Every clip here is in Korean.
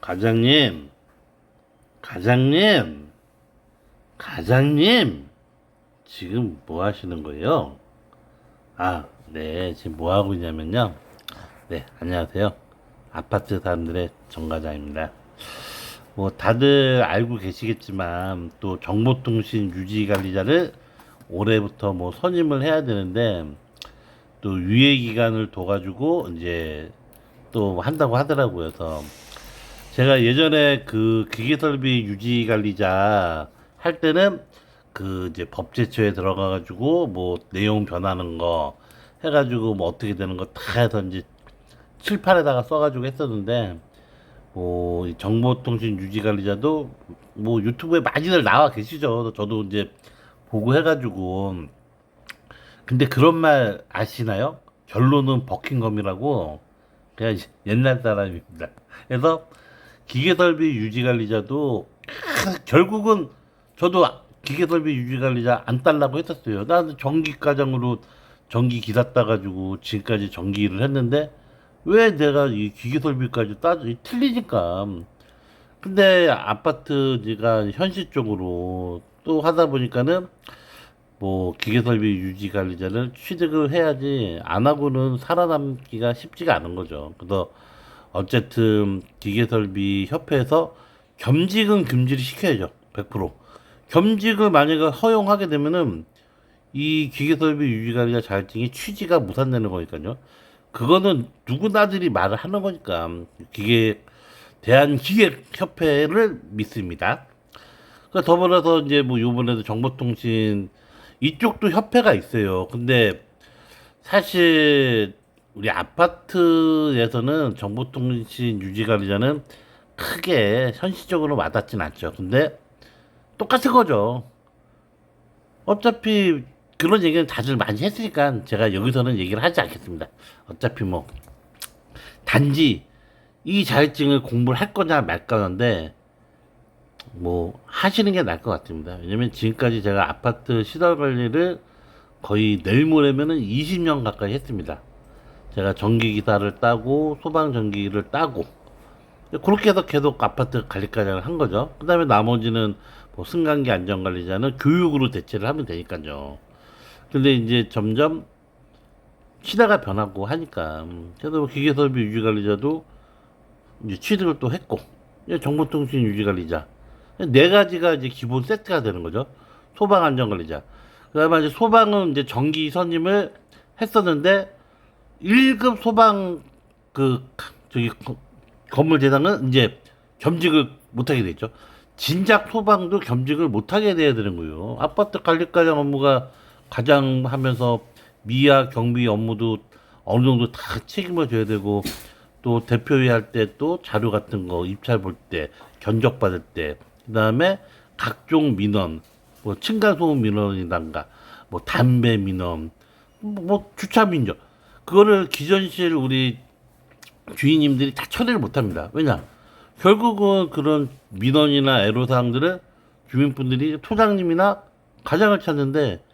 과장님, 과장님, 과장님, 지금 뭐 하시는 거예요? 네, 지금 뭐 하고 있냐면요. 네, 안녕하세요. 아파트 사람들의 정과장입니다. 뭐 다들 알고 계시겠지만 또 정보통신 유지관리자를 올해부터 뭐 선임을 해야 되는데 또 유예 기간을 둬가지고 이제 또 한다고 하더라고요. 그래서 제가 예전에 그 기계설비 유지관리자 할 때는 그 이제 법제처에 들어가가지고 뭐 내용 변하는 거 해가지고 뭐 어떻게 되는 거 다 해서 이제 칠판에다가 써가지고 했었는데 뭐 정보통신 유지관리자도 뭐 유튜브에 많이들 나와 계시죠. 저도 이제 보고 해가지고 근데 그런 말 아시나요? 결론은 버킹엄이라고. 그냥 옛날 사람입니다. 그래서 기계설비 유지관리자도 결국은 저도 기계설비 유지관리자 안 딸라고 했었어요. 나는 전기과장으로 전기 기사 따가지고 지금까지 전기 일을 했는데 왜 내가 이 기계설비까지 틀리니까. 근데 아파트가 현실적으로 또 하다 보니까는 뭐 기계설비 유지관리자를 취득을 해야지 안 하고는 살아남기가 쉽지가 않은 거죠. 그래서 어쨌든 기계설비 협회에서 겸직은 금지를 시켜야죠. 100%. 겸직을 만약에 허용하게 되면은 이 기계설비 유지관리자 자격증이 취지가 무산되는 거니까요. 그거는 누구나들이 말을 하는 거니까 기계 대한기계협회를 믿습니다. 그 더불어서 이제 뭐 요번에도 정보통신 이쪽도 협회가 있어요. 근데 사실 우리 아파트에서는 정보통신 유지관리자는 크게 현실적으로 와닿진 않죠. 근데 똑같은 거죠. 어차피 그런 얘기는 다들 많이 했으니까 제가 여기서는 얘기를 하지 않겠습니다. 어차피 뭐 단지 이 자격증을 공부를 할 거냐 말 거냐인데 뭐 하시는 게 나을 것 같습니다. 왜냐면 지금까지 제가 아파트 시설 관리를 거의 내일 모레면은 20년 가까이 했습니다. 제가 전기기사를 따고 소방전기를 따고 그렇게 해서 계속 아파트 관리과장을 한 거죠. 그 다음에 나머지는 뭐 승강기 안전관리자는 교육으로 대체를 하면 되니까요. 근데 이제 점점 시대가 변하고 하니까 그래서 뭐 기계설비 유지관리자도 이제 취득을 또 했고 이제 정보통신 유지관리자 네 가지가 이제 기본 세트가 되는 거죠. 소방안전관리자. 그다음에 이제 소방은 이제 정기 선임을 했었는데 1급 소방 그 저기 건물 대상은 이제 겸직을 못하게 됐죠. 진작 소방도 겸직을 못하게 돼야 되는 거예요. 아파트 관리과장 업무가 가장 하면서 미화 경비 업무도 어느 정도 다 책임을 져야 되고 또 대표회 할 때 또 자료 같은 거 입찰 볼 때 견적 받을 때 그다음에 각종 민원 뭐 층간소음 민원이란가 뭐 담배 민원 뭐 주차 민정 그거를 기존실 우리 주인님들이 다 처리를 못합니다. 왜냐? 결국은 그런 민원이나 애로사항들을 주민분들이 소장님이나 과장을 찾는데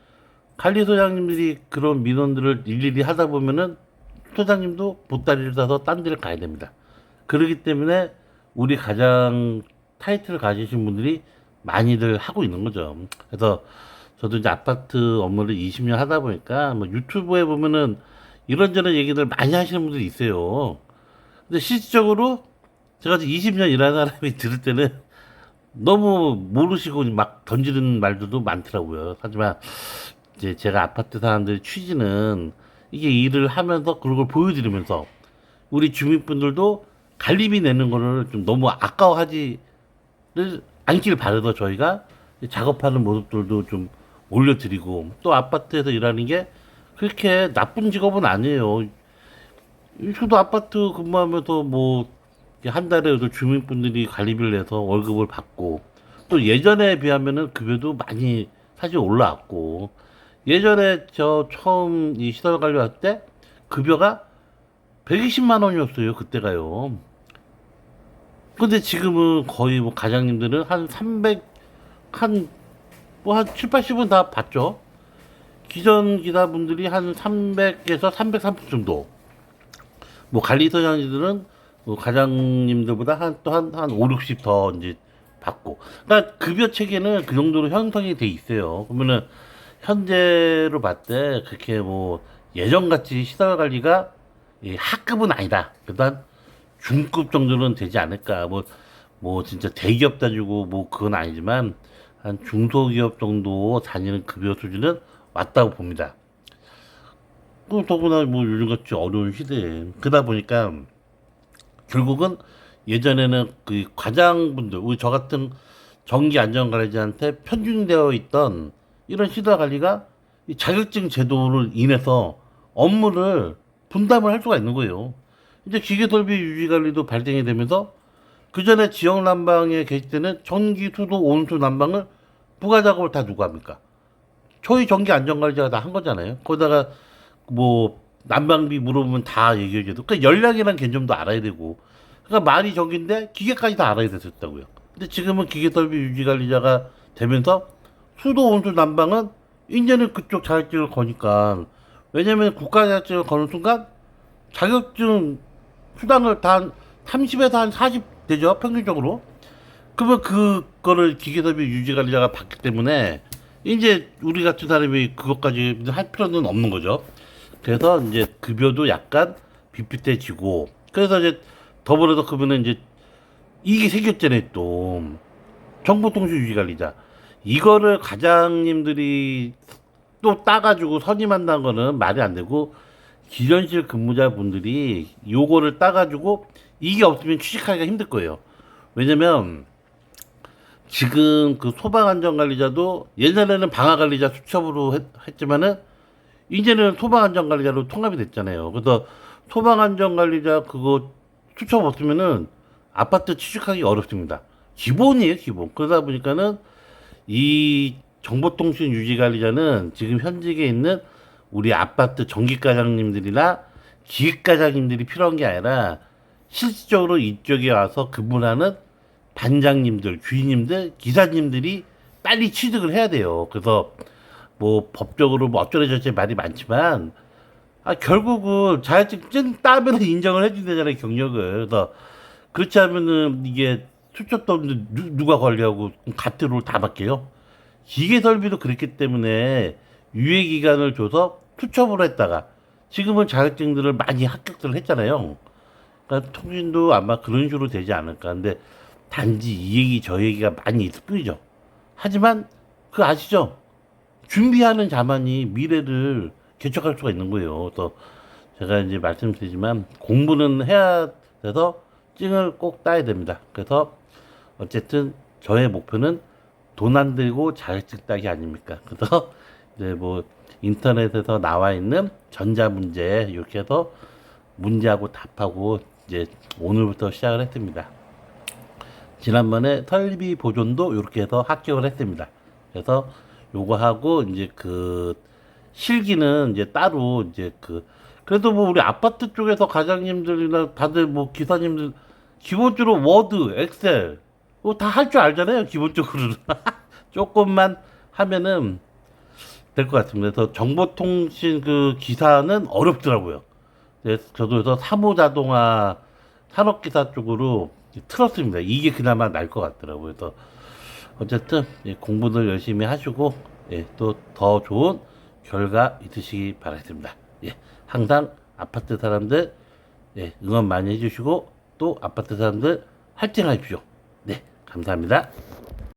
관리소장님들이 그런 민원들을 일일이 하다 보면은 소장님도 보따리를 싸서 딴 데를 가야 됩니다. 그렇기 때문에 우리 가장 타이틀을 가지신 분들이 많이들 하고 있는 거죠. 그래서 저도 이제 아파트 업무를 20년 하다 보니까 뭐 유튜브에 보면은 이런저런 얘기들 많이 하시는 분들이 있어요. 근데 실질적으로 제가 20년 일하는 사람이 들을 때는 너무 모르시고 막 던지는 말들도 많더라고요. 하지만 이제 제가 아파트 사람들의 취지는 이게 일을 하면서 그런 걸 보여드리면서 우리 주민분들도 관리비 내는 거를 좀 너무 아까워하지를 않길 바라서 저희가 작업하는 모습들도 좀 올려드리고 또 아파트에서 일하는 게 그렇게 나쁜 직업은 아니에요. 저도 아파트 근무하면서 뭐 한 달에도 주민분들이 관리비를 내서 월급을 받고 또 예전에 비하면은 급여도 많이 사실 올라왔고 예전에 저 처음 이 시설 관리할 때 급여가 120만 원이었어요. 그때가요. 근데 지금은 거의 뭐 과장님들은 한 300, 뭐 한 7, 80은 다 받죠. 기존 기사분들이 한 300에서 330 정도. 뭐 관리소장님들은 과장님들보다 한 5, 60 더 이제 받고. 그러니까 급여 체계는 그 정도로 형성이 돼 있어요. 그러면은 현재로 봤을 때 그렇게 뭐 예전같이 시설 관리가 이 하급은 아니다. 일단 중급 정도는 되지 않을까. 뭐 진짜 대기업 다니고 뭐 그건 아니지만 한 중소기업 정도 다니는 급여 수준은 왔다고 봅니다. 그 더구나 뭐 요즘같이 어려운 시대에 그러다 보니까 결국은 예전에는 그 과장분들, 우리 저 같은 정기 안전관리자한테 편중되어 있던 이런 시설 관리가 이 자격증 제도를 인해서 업무를 분담을 할 수가 있는 거예요. 이제 기계설비 유지관리도 발생이 되면서 그 전에 지역 난방에 계실 때는 전기, 수도, 온수 난방을 부가작업을 다 누가 합니까? 저희 전기 안전관리자가 다 한 거잖아요. 거기다가 뭐 난방비 물어보면 다 얘기해줘도 그러니까 연락이란 개념도 알아야 되고 그러니까 말이 저긴데 기계까지 다 알아야 됐었다고요. 근데 지금은 기계설비 유지관리자가 되면서 수도 온수 난방은 이제는 그쪽 자격증을 거니까 왜냐면 국가 자격증을 거는 순간 자격증 수당을 다 한 30에서 한 40 되죠 평균적으로. 그러면 그거를 기계설비 유지관리자가 받기 때문에 이제 우리 같은 사람이 그것까지 할 필요는 없는 거죠. 그래서 이제 급여도 약간 빗빗해지고 그래서 이제 더불어서 그러면 이제 이게 생겼잖아요 또 정보통신유지관리자 이거를 과장님들이 또 따가지고 선임한다는 거는 말이 안 되고 기련실 근무자분들이 요거를 따가지고 이게 없으면 취직하기가 힘들 거예요. 왜냐면 지금 그 소방안전관리자도 옛날에는 방화관리자 수첩으로 했지만은 이제는 소방안전관리자로 통합이 됐잖아요. 그래서 소방안전관리자 그거 수첩 없으면은 아파트 취직하기 어렵습니다. 기본이에요, 기본. 그러다 보니까는 이 정보통신 유지관리자는 지금 현직에 있는 우리 아파트 전기과장님들이나 기획과장님들이 필요한 게 아니라 실질적으로 이쪽에 와서 근무하는 반장님들, 주인님들, 기사님들이 빨리 취직을 해야 돼요. 그래서 뭐 법적으로 뭐 어쩌고저쩌고 말이 많지만 결국은 자격증 따면 인정을 해준다잖아요 경력을. 그래서 그렇지 않으면은 이게 수첩도 없는데 누가 관리하고 가트로 다 맡겨요. 기계 설비도 그랬기 때문에 유예 기간을 줘서 수첩으로 했다가 지금은 자격증들을 많이 합격을 했잖아요. 그러니까 통신도 아마 그런 식으로 되지 않을까. 근데 단지 이 얘기 저 얘기가 많이 있을 뿐이죠. 하지만 그 아시죠? 준비하는 자만이 미래를 개척할 수가 있는 거예요. 그래서 제가 이제 말씀드리지만 공부는 해야 돼서 찡을 꼭 따야 됩니다. 그래서 어쨌든 저의 목표는 돈 안 들고 자격증 따기 아닙니까? 그래서 이제 뭐 인터넷에서 나와 있는 전자문제 이렇게 해서 문제하고 답하고 이제 오늘부터 시작을 했습니다. 지난번에 설비 보존도 이렇게 해서 합격을 했습니다. 그래서 요거 하고 이제 그 실기는 이제 따로 이제 그래도 뭐 우리 아파트 쪽에서 과장님들이나 다들 뭐 기사님들 기본적으로 워드, 엑셀 뭐 다 할 줄 알잖아요. 기본적으로는 조금만 하면은 될 것 같습니다. 그래서 정보통신 그 기사는 어렵더라고요. 그래서 저도 그래서 사무자동화 산업기사 쪽으로 틀었습니다. 이게 그나마 나을 것 같더라고요. 그래서 어쨌든 공부들 열심히 하시고 또 더 좋은 결과 있으시기 바라겠습니다. 항상 아파트 사람들 응원 많이 해주시고 또 아파트 사람들 화이팅 하십시오. 네, 감사합니다.